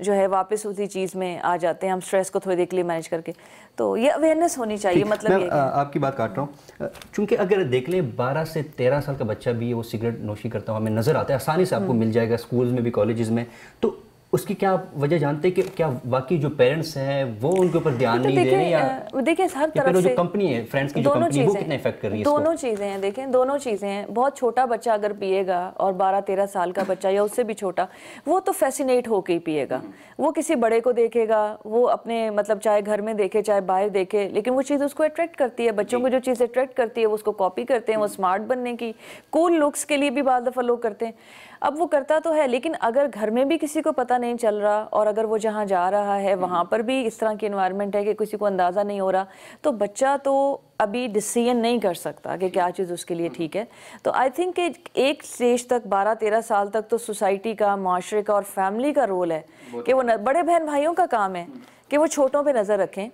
جو ہے واپس اسی چیز میں آ جاتے ہیں, ہم اسٹریس کو تھوڑی دیر کے لیے مینیج کر کے. تو یہ اویئرنیس ہونی چاہیے. مطلب یہ آپ کی بات کاٹ رہا ہوں, چونکہ اگر دیکھ لیں 12 سے 13 سال کا بچہ بھی وہ سگریٹ نوشی کرتا ہوں ہمیں نظر آتا ہے, آسانی سے آپ کو مل جائے گا اسکولز میں بھی, کالجز میں. تو اس کی کیا وجہ جانتے ہیں کہ کیا واقعی جو پیرنٹس ہیں وہ ان کے اوپر دھیان نہیں دے رہے, یا دیکھیں ہر طرف سے جو کمپنی ہے, فرینڈس کی جو کمپنی ہے وہ کتنا افیکٹ کر رہی ہے اس کو؟ دونوں چیزیں ہیں. دیکھیں دونوں چیزیں ہیں. بہت چھوٹا بچہ اگر پیے گا اور 12-13 سال کا بچہ یا اس سے بھی چھوٹا, وہ تو فیسینیٹ ہو کے ہی پیے گا. وہ کسی بڑے کو دیکھے گا, وہ اپنے مطلب چاہے گھر میں دیکھے چاہے باہر دیکھے, لیکن وہ چیز اس کو اٹریکٹ کرتی ہے. بچوں کو جو چیز اٹریکٹ کرتی ہے وہ اس کو کاپی کرتے ہیں. وہ اسمارٹ بننے کی, کول لکس کے لیے بھی بعض دفعہ لوگ کرتے ہیں. اب وہ کرتا تو ہے, لیکن اگر گھر میں بھی کسی کو پتہ نہیں چل رہا اور اگر وہ جہاں جا رہا ہے وہاں پر بھی اس طرح کی انوائرمنٹ ہے کہ کسی کو اندازہ نہیں ہو رہا, تو بچہ تو ابھی ڈیسیژن نہیں کر سکتا کہ کیا چیز اس کے لیے ٹھیک ہے. تو آئی تھنک کہ ایک اسٹیج تک 12-13 سال تک تو سوسائٹی کا, معاشرے کا اور فیملی کا رول ہے کہ وہ بڑے بہن بھائیوں کا کام ہے کہ وہ چھوٹوں پہ نظر رکھیں.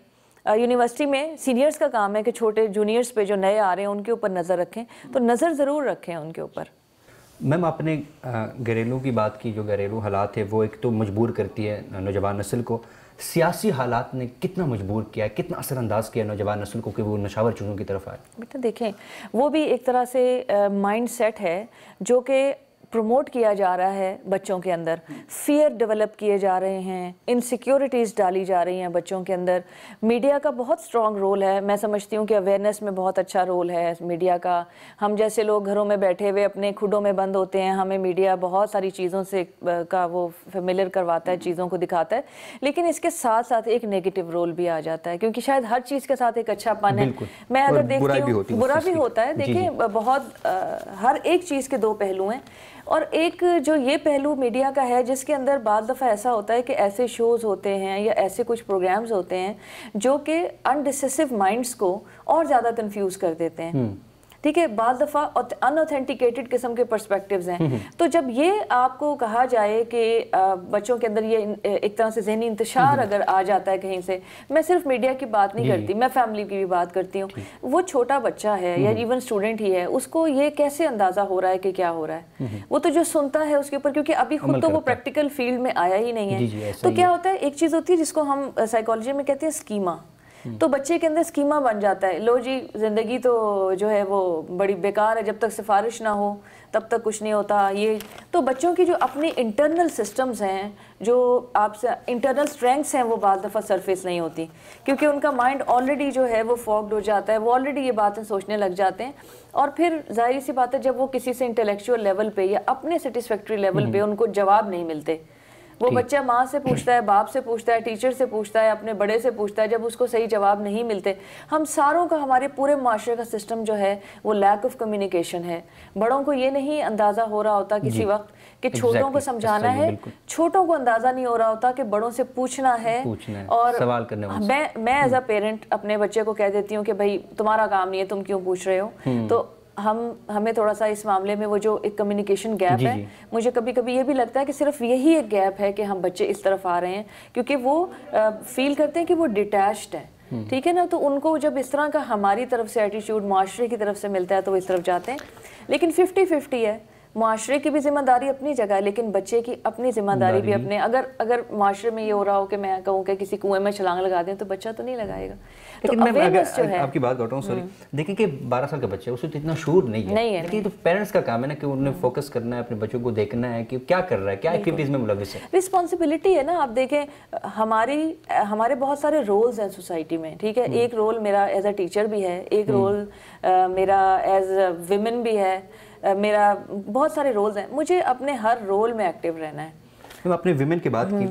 یونیورسٹی میں سینئرز کا کام ہے کہ چھوٹے جونیئرز پہ جو نئے آ رہے ہیں ان کے اوپر نظر رکھیں. تو نظر ضرور رکھیں ان کے اوپر. میم آپ نے گھریلو کی بات کی, جو گھریلو حالات ہے وہ ایک تو مجبور کرتی ہے نوجوان نسل کو. سیاسی حالات نے کتنا مجبور کیا, کتنا اثر انداز کیا نوجوان نسل کو کہ وہ نشاور چیزوں کی طرف آئے؟ بیٹا دیکھیں وہ بھی ایک طرح سے مائنڈ سیٹ ہے جو کہ پروموٹ کیا جا رہا ہے بچوں کے اندر. فیئر ڈیولپ کیے جا رہے ہیں, انسیکیورٹیز ڈالی جا رہی ہیں بچوں کے اندر. میڈیا کا بہت اسٹرانگ رول ہے. میں سمجھتی ہوں کہ اویئرنیس میں بہت اچھا رول ہے میڈیا کا. ہم جیسے لوگ گھروں میں بیٹھے ہوئے اپنے کھڈوں میں بند ہوتے ہیں, ہمیں میڈیا بہت ساری چیزوں سے کا وہ فیملیئر کرواتا ہے, چیزوں کو دکھاتا ہے. لیکن اس کے ساتھ ساتھ ایک نیگیٹو رول بھی آ جاتا ہے, کیونکہ شاید ہر چیز کے ساتھ ایک اچھا پن ہے. میں اگر دیکھتی ہوں برا بھی ہوتا ہے. دیکھیں بہت ہر ایک چیز کے دو پہلو ہیں, اور ایک جو یہ پہلو میڈیا کا ہے جس کے اندر بعض دفعہ ایسا ہوتا ہے کہ ایسے شوز ہوتے ہیں یا ایسے کچھ پروگرامز ہوتے ہیں جو کہ انڈیسیسو مائنڈز کو اور زیادہ کنفیوز کر دیتے ہیں. ٹھیک ہے, بعض دفعہ ان اوتھینٹیکیٹڈ قسم کے پرسپیکٹیوز ہیں. تو جب یہ آپ کو کہا جائے کہ بچوں کے اندر یہ ایک طرح سے ذہنی انتشار اگر آ جاتا ہے کہیں سے, میں صرف میڈیا کی بات نہیں کرتی, میں فیملی کی بھی بات کرتی ہوں. وہ چھوٹا بچہ ہے یا ایون اسٹوڈنٹ ہی ہے, اس کو یہ کیسے اندازہ ہو رہا ہے کہ کیا ہو رہا ہے؟ وہ تو جو سنتا ہے اس کے اوپر, کیونکہ ابھی خود تو وہ پریکٹیکل فیلڈ میں آیا ہی نہیں ہے. تو کیا ہوتا ہے, ایک چیز ہوتی ہے جس کو ہم سائیکالوجی میں کہتے ہیں اسکیما. تو بچے کے اندر اسکیما بن جاتا ہے, لو جی زندگی تو جو ہے وہ بڑی بیکار ہے, جب تک سفارش نہ ہو تب تک کچھ نہیں ہوتا. یہ تو بچوں کی جو اپنی انٹرنل سسٹمز ہیں, جو آپ سے انٹرنل اسٹرینگس ہیں, وہ بعض دفعہ سرفیس نہیں ہوتی, کیونکہ ان کا مائنڈ آلریڈی جو ہے وہ فوگڈ ہو جاتا ہے. وہ آلریڈی یہ باتیں سوچنے لگ جاتے ہیں, اور پھر ظاہر سی بات ہے جب وہ کسی سے انٹلیکچوئل لیول پہ یا اپنے سیٹسفیکٹری لیول پہ ان کو جواب نہیں ملتے, وہ بچہ ماں سے پوچھتا ہے, باپ سے پوچھتا ہے, ٹیچر سے پوچھتا ہے, اپنے بڑے سے پوچھتا ہے, جب اس کو صحیح جواب نہیں ملتے, ہم ساروں کا, ہمارے پورے معاشرے کا سسٹم جو ہے وہ لیک آف کمیونیکیشن ہے. بڑوں کو یہ نہیں اندازہ ہو رہا ہوتا کسی وقت کہ چھوٹوں کو سمجھانا ہے, چھوٹوں کو اندازہ نہیں ہو رہا ہوتا کہ بڑوں سے پوچھنا ہے. اور میں ایز اے پیرنٹ اپنے بچے کو کہہ دیتی ہوں کہ بھائی تمہارا کام نہیں ہے, تم کیوں پوچھ رہے ہو. تو ہمیں تھوڑا سا اس معاملے میں وہ جو ایک کمیونیکیشن گیپ ہے, مجھے کبھی کبھی یہ بھی لگتا ہے کہ صرف یہی ایک گیپ ہے کہ ہم بچے اس طرف آ رہے ہیں, کیونکہ وہ فیل کرتے ہیں کہ وہ ڈیٹیچڈ ہیں. ٹھیک ہے نا, تو ان کو جب اس طرح کا ہماری طرف سے ایٹیٹیوڈ معاشرے کی طرف سے ملتا ہے تو وہ اس طرف جاتے ہیں. لیکن 50-50 ہے, معاشرے کی بھی ذمہ داری اپنی جگہ ہے, لیکن بچے کی اپنی ذمہ داری بھی اپنے. اگر معاشرے میں یہ ہو رہا ہو کہ میں کہوں کہ کسی کنویں میں چھلانگ لگا دیں تو بچہ تو نہیں لگائے گا. لیکن میں آپ کی بات کرتا ہوں, سوری, دیکھیں کہ 12 سال کا بچہ ہے, اس وقت اتنا شعور نہیں ہے, لیکن یہ تو پیرنٹس کا کام ہے نا کہ انہوں نے فوکس کرنا ہے, اپنے بچوں کو دیکھنا ہے کہ کیا کر رہا ہے, کیا ایکٹیویٹیز میں ملوث ہے. رسپانسبلٹی ہے نا. آپ دیکھیں ہمارے بہت سارے رولز ہیں سوسائٹی میں. ٹھیک ہے, ایک رول میرا ایز اے ٹیچر بھی ہے, ایک رول میرا ایز اے ویمن بھی ہے, میرا بہت سارے رولز ہیں. مجھے اپنے ہر رول میں ایکٹیو رہنا ہے. میں اپنے ویمن کی بات کی,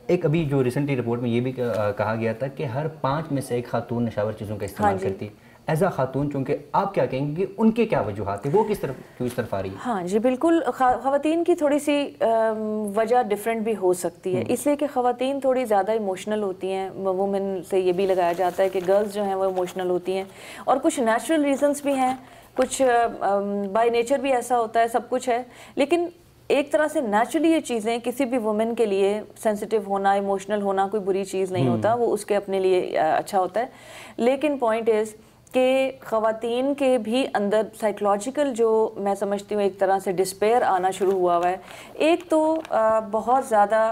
ایک ابھی جو ریسنٹلی رپورٹ میں یہ بھی کہا گیا تھا کہ ہر 5 میں سے ایک خاتون نشاور چیزوں کا استعمال کرتی. ایز اے خاتون, چونکہ آپ کیا کہیں گے کہ ان کے کیا وجوہات ہیں, وہ کس طرف آ رہی ہے؟ ہاں جی بالکل, خواتین کی تھوڑی سی وجہ ڈیفرنٹ بھی ہو سکتی ہے, اس لیے کہ خواتین تھوڑی زیادہ ایموشنل ہوتی ہیں. وومن سے یہ بھی لگایا جاتا ہے کہ گرلز جو ہیں وہ ایموشنل ہوتی ہیں, اور کچھ نیچرل ریزنس بھی ہیں, کچھ بائی نیچر بھی ایسا ہوتا ہے, سب کچھ ہے. لیکن ایک طرح سے نیچرلی یہ چیزیں کسی بھی وومن کے لیے سینسیٹیو ہونا, ایموشنل ہونا کوئی بری چیز نہیں ہوتا, وہ اس کے اپنے لیے اچھا ہوتا ہے. لیکن پوائنٹ از کہ خواتین کے بھی اندر سائیکولوجیکل جو میں سمجھتی ہوں ایک طرح سے ڈسپیئر آنا شروع ہوا ہے. ایک تو بہت زیادہ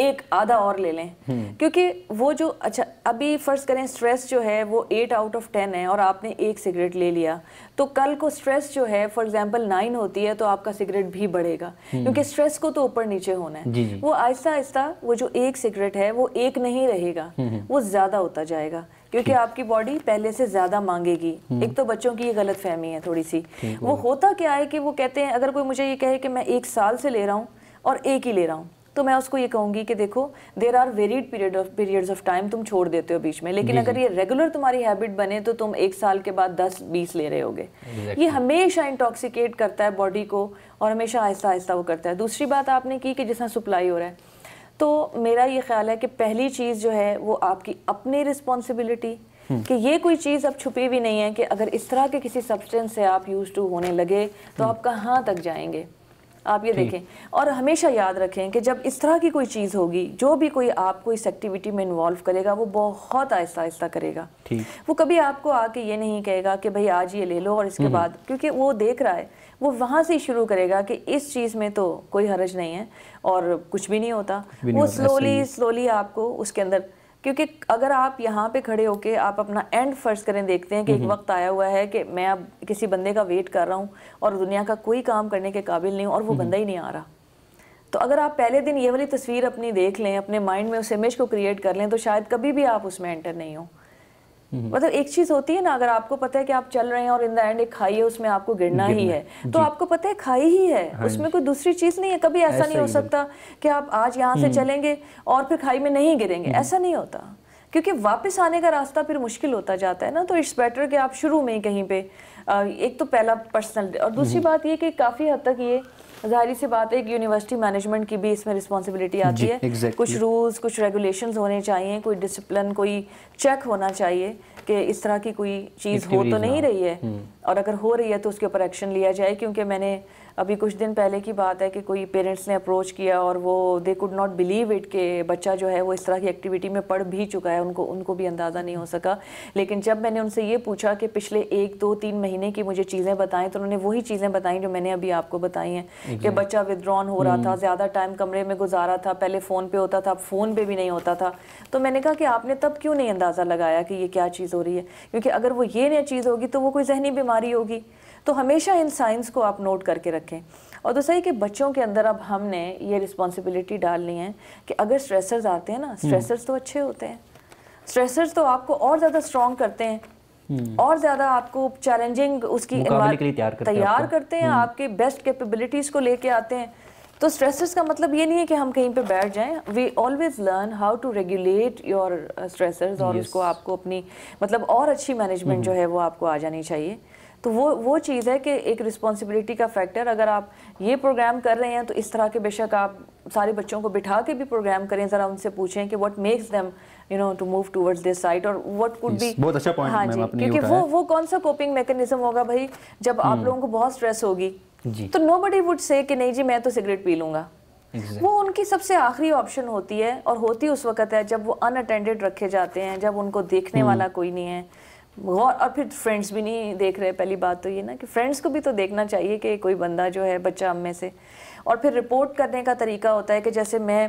ایک آدھا اور لے لیں, کیونکہ وہ جو اچھا ابھی فرض کریں اسٹریس جو ہے وہ 8 آؤٹ آف 10 ہے اور آپ نے ایک سگریٹ لے لیا, تو کل کو اسٹریس جو ہے فار ایگزامپل 9 ہوتی ہے تو آپ کا سگریٹ بھی بڑھے گا, کیونکہ اسٹریس کو تو اوپر نیچے ہونا ہے. وہ آہستہ آہستہ وہ جو ایک سگریٹ ہے وہ ایک نہیں رہے گا, وہ زیادہ ہوتا جائے گا, کیونکہ آپ کی باڈی پہلے سے زیادہ مانگے گی. ایک تو بچوں کی یہ غلط فہمی ہے تھوڑی سی. وہ ہوتا کیا ہے کہ وہ کہتے ہیں, اگر کوئی مجھے یہ کہے کہ میں 1 سال سے لے رہا ہوں اور ایک ہی لے رہا ہوں, تو میں اس کو یہ کہوں گی کہ دیکھو there are varied periods of time, تم چھوڑ دیتے ہو بیچ میں, لیکن اگر یہ ریگولر تمہاری ہیبٹ بنے تو تم 1 سال کے بعد 10-20 لے رہے ہوگے. یہ ہمیشہ انٹاکسیکیٹ کرتا ہے باڈی کو اور ہمیشہ آہستہ آہستہ وہ کرتا ہے. دوسری بات آپ نے کی کہ جس طرح سپلائی ہو رہا ہے, تو میرا یہ خیال ہے کہ پہلی چیز جو ہے وہ آپ کی اپنی رسپانسبلٹی, کہ یہ کوئی چیز اب چھپی بھی نہیں ہے کہ اگر اس طرح کے کسی سبسٹنس سے آپ یوز ٹو ہونے لگے تو آپ کہاں تک جائیں گے. آپ یہ دیکھیں اور ہمیشہ یاد رکھیں کہ جب اس طرح کی کوئی چیز ہوگی, جو بھی کوئی آپ کو اس ایکٹیویٹی میں انوالو کرے گا وہ بہت آہستہ آہستہ کرے گا. وہ کبھی آپ کو آ کے یہ نہیں کہے گا کہ بھئی آج یہ لے لو اور اس کے بعد, کیونکہ وہ دیکھ رہا ہے, وہ وہاں سے شروع کرے گا کہ اس چیز میں تو کوئی حرج نہیں ہے اور کچھ بھی نہیں ہوتا. وہ سلولی آپ کو اس کے اندر, کیونکہ اگر آپ یہاں پہ کھڑے ہو کے آپ اپنا اینڈ فرض کریں دیکھتے ہیں کہ ایک وقت آیا ہوا ہے کہ میں اب کسی بندے کا ویٹ کر رہا ہوں اور دنیا کا کوئی کام کرنے کے قابل نہیں ہوں اور وہ بندہ ہی نہیں آ رہا, تو اگر آپ پہلے دن یہ والی تصویر اپنی دیکھ لیں, اپنے مائنڈ میں اس امیج کو کریٹ کر لیں, تو شاید کبھی بھی آپ اس میں انٹر نہیں ہوں. مطلب ایک چیز ہوتی ہے نا, اگر آپ کو پتہ ہے کہ آپ چل رہے ہیں اور ان دا اینڈ ایک کھائی ہے, اس میں آپ کو گرنا ہی ہے, تو آپ کو پتہ ہے کھائی ہی ہے, اس میں کوئی دوسری چیز نہیں ہے. کبھی ایسا نہیں ہو سکتا کہ آپ آج یہاں سے چلیں گے اور پھر کھائی میں نہیں گریں گے, ایسا نہیں ہوتا, کیونکہ واپس آنے کا راستہ پھر مشکل ہوتا جاتا ہے نا. تو اٹس بیٹر کہ آپ شروع میں ہی کہیں پہ, ایک تو پہلا پرسنل, اور دوسری بات یہ کہ کافی حد تک یہ ظاہری سی بات ہے ایک یونیورسٹی مینجمنٹ کی بھی اس میں رسپانسبلٹی آتی ہے. کچھ رولز, کچھ ریگولیشنز ہونے چاہیے, کوئی ڈسپلن, کوئی چیک ہونا چاہیے کہ اس طرح کی کوئی چیز ہو تو نہیں رہی ہے, اور اگر ہو رہی ہے تو اس کے اوپر ایکشن لیا جائے. کیونکہ میں نے ابھی کچھ دن پہلے کی بات ہے کہ کوئی پیرنٹس نے اپروچ کیا اور وہ they could not believe it کہ بچہ جو ہے وہ اس طرح کی ایکٹیویٹی میں پڑھ بھی چکا ہے, ان کو بھی اندازہ نہیں ہو سکا. لیکن جب میں نے ان سے یہ پوچھا کہ پچھلے 1-2-3 مہینے کی مجھے چیزیں بتائیں, تو انہوں نے وہی چیزیں بتائیں جو میں نے ابھی آپ کو بتائی ہیں, کہ بچہ ودرون ہو رہا تھا, زیادہ ٹائم کمرے میں گزارا تھا, پہلے فون پہ ہوتا تھا, فون پہ بھی نہیں ہوتا تھا. تو میں نے کہا کہ آپ نے تب کیوں نہیں اندازہ لگایا کہ یہ کیا چیز ہو رہی ہے, کیونکہ اگر وہ یہ نیا چیز ہوگی تو وہ کوئی ذہنی بیماری ہوگی. تو ہمیشہ ان سائنس کو آپ نوٹ کر کے رکھیں. اور دوسرا یہ کہ بچوں کے اندر اب ہم نے یہ رسپانسبلٹی ڈالنی ہے کہ اگر سٹریسرز آتے ہیں نا, سٹریسرز تو اچھے ہوتے ہیں, سٹریسرز تو آپ کو اور زیادہ اسٹرانگ کرتے ہیں, اور زیادہ آپ کو چیلنجنگ اس کی تیار کرتے ہیں, آپ کے بیسٹ کیپیبلٹیز کو لے کے آتے ہیں. تو سٹریسرز کا مطلب یہ نہیں ہے کہ ہم کہیں پہ بیٹھ جائیں. We always learn how to regulate your stressors, اور اس کو آپ کو اپنی مطلب اور اچھی مینجمنٹ جو ہے وہ آپ کو آ جانی چاہیے. تو وہ چیز ہے کہ ایک رسپانسبلٹی کا فیکٹر, اگر آپ یہ پروگرام کر رہے ہیں تو اس طرح کے بے شک آپ سارے بچوں کو بٹھا کے بھی پروگرام کریں, ذرا ان سے پوچھیں کہ what makes them to move towards this side, اور what could be. بہت اچھا پوائنٹ. ہاں جی, کیونکہ وہ کون سا کوپنگ میکنزم ہوگا بھائی جب آپ لوگوں کو بہت سٹریس ہوگی, تو nobody would say کہ نہیں جی میں تو سگریٹ پی لوں گا. وہ ان کی سب سے آخری آپشن ہوتی ہے, اور ہوتی اس وقت ہے جب وہ ان اٹینڈڈ رکھے جاتے ہیں, جب ان کو دیکھنے والا کوئی نہیں ہے, اور پھر فرینڈس بھی نہیں دیکھ رہے. پہلی بات تو یہ نا کہ فرینڈس کو بھی تو دیکھنا چاہیے کہ کوئی بندہ جو ہے بچہ ہم میں سے. اور پھر رپورٹ کرنے کا طریقہ ہوتا ہے کہ جیسے میں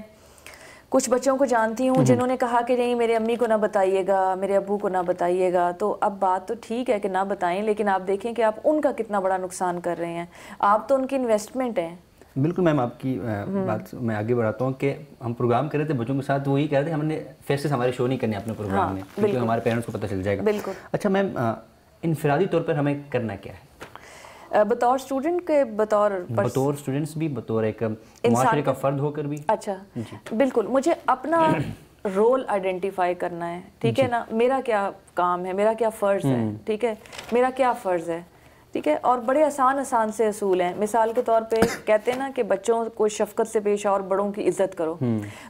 کچھ بچوں کو جانتی ہوں جنہوں نے کہا کہ نہیں میرے امی کو نہ بتائیے گا, میرے ابو کو نہ بتائیے گا. تو اب بات تو ٹھیک ہے کہ نہ بتائیں, لیکن آپ دیکھیں کہ آپ ان کا کتنا بڑا نقصان کر رہے ہیں, آپ تو ان کی انویسٹمنٹ ہیں. بالکل میم, آپ کی بات میں آگے بڑھاتا ہوں کہ ہم پروگرام کر رہے تھے بچوں کے ساتھ, وہ یہ کہہ رہے تھے ہم نے فیسز ہمارے شو نہیں کرنے اپنے پروگرام میں, کیونکہ ہمارے پیرنٹس کو پتہ چل جائے گا. بالکل. اچھا میم, انفرادی طور پر ہمیں کرنا کیا ہے بطور اسٹوڈنٹ کے بطور اسٹوڈنٹس بھی, بطور ایک معاشرے کا فرد ہو کر بھی؟ اچھا بالکل, مجھے اپنا رول آئیڈینٹیفائی کرنا ہے, ٹھیک ہے نا, میرا کیا کام ہے, میرا کیا فرض ہے, ٹھیک ہے, میرا کیا فرض ہے, ٹھیک ہے. اور بڑے آسان سے اصول ہیں. مثال کے طور پہ کہتے ہیں نا کہ بچوں کو شفقت سے پیش آؤ اور بڑوں کی عزت کرو.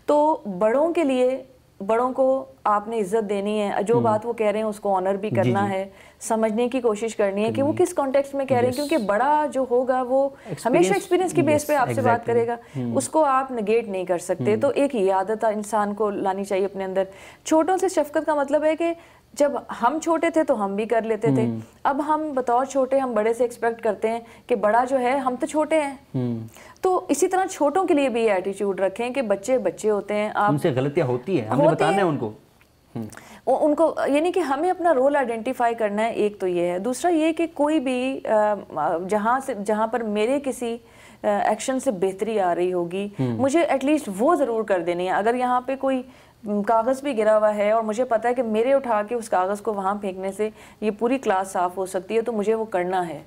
تو بڑوں کے لیے بڑوں کو آپ نے عزت دینی ہے, جو بات وہ کہہ رہے ہیں اس کو آنر بھی کرنا ہے, سمجھنے کی کوشش کرنی ہے کہ وہ کس کانٹیکسٹ میں کہہ رہے ہیں, کیونکہ بڑا جو ہوگا وہ ہمیشہ ایکسپیرینس کی بیس پہ آپ سے بات کرے گا, اس کو آپ نگیٹ نہیں کر سکتے. تو ایک یہ عادت انسان کو لانی چاہیے اپنے اندر. چھوٹوں سے شفقت کا مطلب ہے کہ جب ہم چھوٹے تھے تو ہم بھی کر لیتے تھے, اب ہم بطور چھوٹے ہم بڑے سے ایکسپیکٹ کرتے ہیں کہ بڑا جو ہے ہم تو چھوٹے ہیں. تو اسی طرح چھوٹوں کے لیے بھی یہ ایٹیٹیوڈ رکھیں کہ بچے بچے ہوتے ہیں, ان سے غلطیاں ہوتی ہیں, ہم نے بتانا ہے ان کو, یعنی کہ ہمیں اپنا رول آئیڈینٹیفائی کرنا ہے. ایک تو یہ ہے. دوسرا یہ کہ کوئی بھی جہاں پر میرے کسی ایکشن سے بہتری آ رہی ہوگی, مجھے ایٹ لیسٹ وہ ضرور کر دینی ہے. اگر یہاں پہ کوئی کاغذ بھی گرا ہوا ہے اور مجھے پتا ہے کہ میرے اٹھا کے اس کاغذ کو وہاں پھینکنے سے یہ پوری کلاس صاف ہو سکتی ہے, تو مجھے وہ کرنا ہے.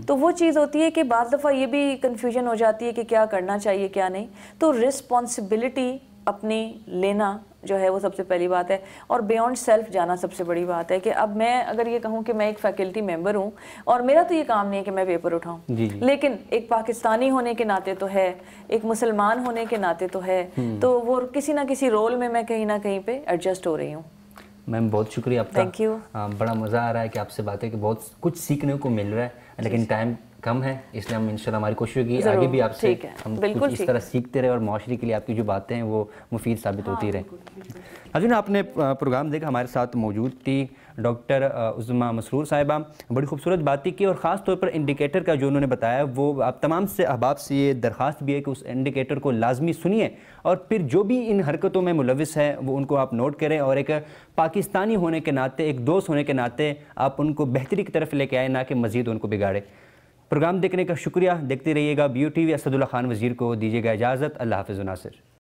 تو وہ چیز ہوتی ہے کہ بعض دفعہ یہ بھی کنفیوژن ہو جاتی ہے کہ کیا کرنا چاہیے کیا نہیں. تو رسپانسبلٹی اپنی لینا جو ہے وہ سب سے پہلی بات ہے, اور بیونڈ سیلف جانا سب سے بڑی بات ہے. کہ اب میں اگر یہ کہوں کہ میں ایک فیکلٹی ممبر ہوں اور میرا تو یہ کام نہیں ہے کہ میں پیپر اٹھاؤں, لیکن ایک پاکستانی ہونے کے ناطے تو ہے, ایک مسلمان ہونے کے ناطے تو ہے, تو وہ کسی نہ کسی رول میں کہیں نہ کہیں پہ ایڈجسٹ ہو رہی ہوں. میم بہت شکریہ آپ کا. Thank you. بڑا مزہ آ رہا ہے کہ آپ سے باتیں کہ بہت کچھ سیکھنے کو مل رہا ہے, لیکن ٹائم کم ہے, اس لیے ہم انشاءاللہ ہماری کوشش ہوگی آگے بھی آپ سے ہم کچھ اس طرح سیکھتے رہے اور معاشرے کے لیے آپ کی جو باتیں ہیں وہ مفید ثابت ہوتی رہیں. ناظرین, آپ نے پروگرام دیکھا, ہمارے ساتھ موجود تھی ڈاکٹر عظمیٰ مسرور صاحبہ. بڑی خوبصورت باتیں کی, اور خاص طور پر انڈیکیٹر کا جو انہوں نے بتایا وہ آپ تمام سے احباب سے یہ درخواست بھی ہے کہ اس انڈیکیٹر کو لازمی سنیے, اور پھر جو بھی ان حرکتوں میں ملوث ہے وہ ان کو آپ نوٹ کریں, اور ایک پاکستانی ہونے کے ناطے, ایک دوست ہونے کے ناطے آپ ان کو بہتری کی طرف لے کے آئیں, نہ کہ مزید ان کو بگاڑے. پروگرام دیکھنے کا شکریہ. دیکھتے رہیے گا BUTV. اسد اللہ خان وزیر کو دیجیے گا اجازت. اللہ حافظ. ناصر.